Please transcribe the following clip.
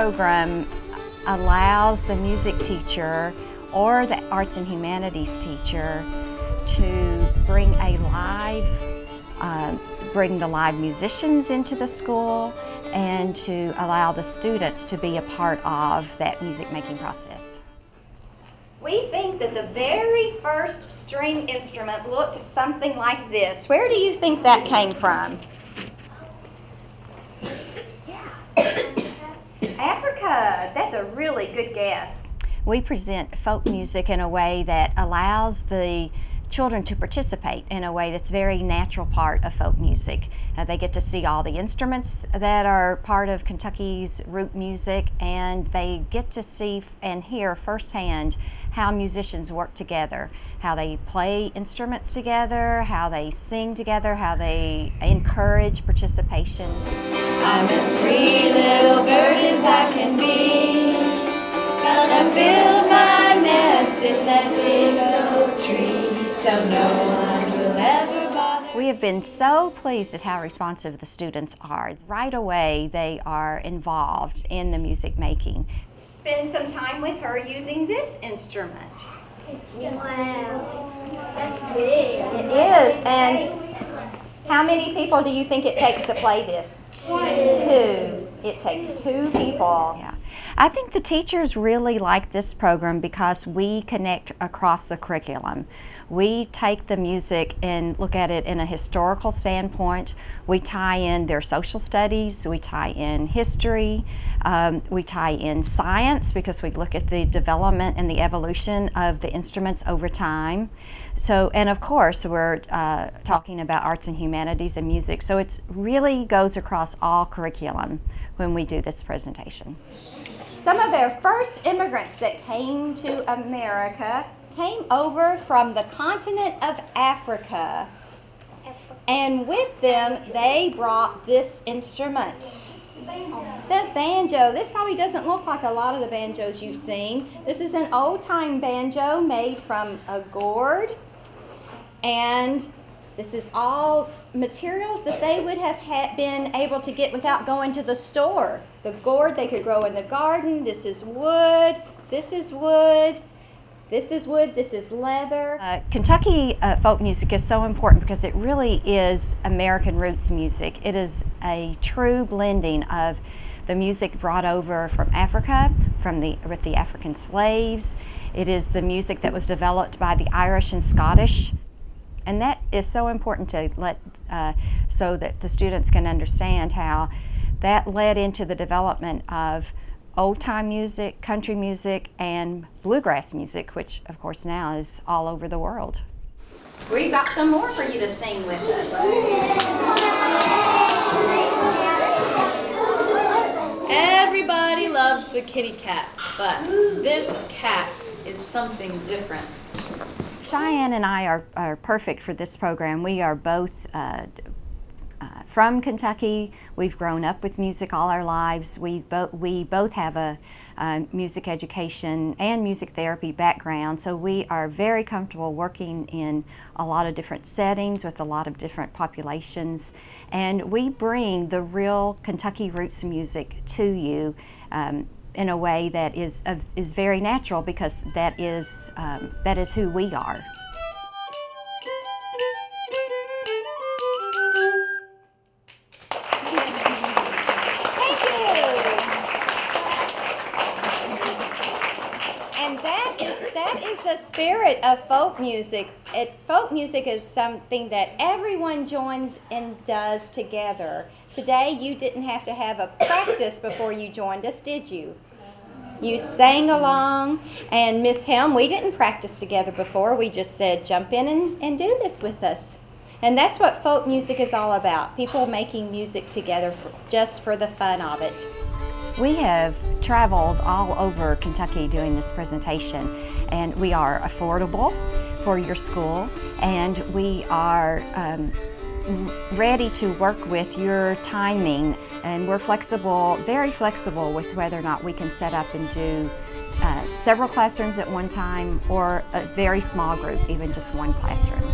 program allows the music teacher or the arts and humanities teacher to bring the live musicians into the school and to allow the students to be a part of that music making process. We think that the very first string instrument looked something like this. Where do you think that came from? Africa. That's a really good guess. We present folk music in a way that allows the children to participate in a way that's very natural part of folk music. They get to see all the instruments that are part of Kentucky's root music, and they get to see and hear firsthand how musicians work together, how they play instruments together, how they sing together, how they encourage participation. I'm as free little bird as I can be, gonna build my nest in that big oak tree, so no one will ever bother. We have been so pleased at how responsive the students are. Right away they are involved in the music making. Spend some time with her using this instrument. Wow, that's big. It is, and how many people do you think it takes to play this? Two. It takes two people. Yeah. I think the teachers really like this program because we connect across the curriculum. We take the music and look at it in a historical standpoint. We tie in their social studies, we tie in history, we tie in science because we look at the development and the evolution of the instruments over time. So, and of course, we're talking about arts and humanities and music. So it really goes across all curriculum when we do this presentation. Some of our first immigrants that came to America came over from the continent of Africa. And with them, they brought this instrument. The banjo. This probably doesn't look like a lot of the banjos you've seen. This is an old-time banjo made from a gourd. And this is all materials that they would have been able to get without going to the store. The gourd they could grow in the garden. This is wood. This is wood. This is wood, this is leather. Kentucky folk music is so important because it really is American roots music. It is a true blending of the music brought over from Africa, with the African slaves. It is the music that was developed by the Irish and Scottish. And that is so important to let, so that the students can understand how that led into the development of old-time music, country music, and bluegrass music, which of course now is all over the world. We've got some more for you to sing with us. Everybody loves the kitty cat, but this cat is something different. Cheyenne and I are perfect for this program. We are both from Kentucky. We've grown up with music all our lives. We both have a music education and music therapy background, so we are very comfortable working in a lot of different settings with a lot of different populations, and we bring the real Kentucky roots music to you in a way that is very natural because that is who we are. That is the spirit of folk music. Folk music is something that everyone joins and does together. Today you didn't have to have a practice before you joined us, did you? You sang along, and Miss Helm, we didn't practice together before. We just said, jump in and do this with us. And that's what folk music is all about, people making music together just for the fun of it. We have traveled all over Kentucky doing this presentation, and we are affordable for your school, and we are ready to work with your timing, and we're flexible, very flexible with whether or not we can set up and do several classrooms at one time or a very small group, even just one classroom.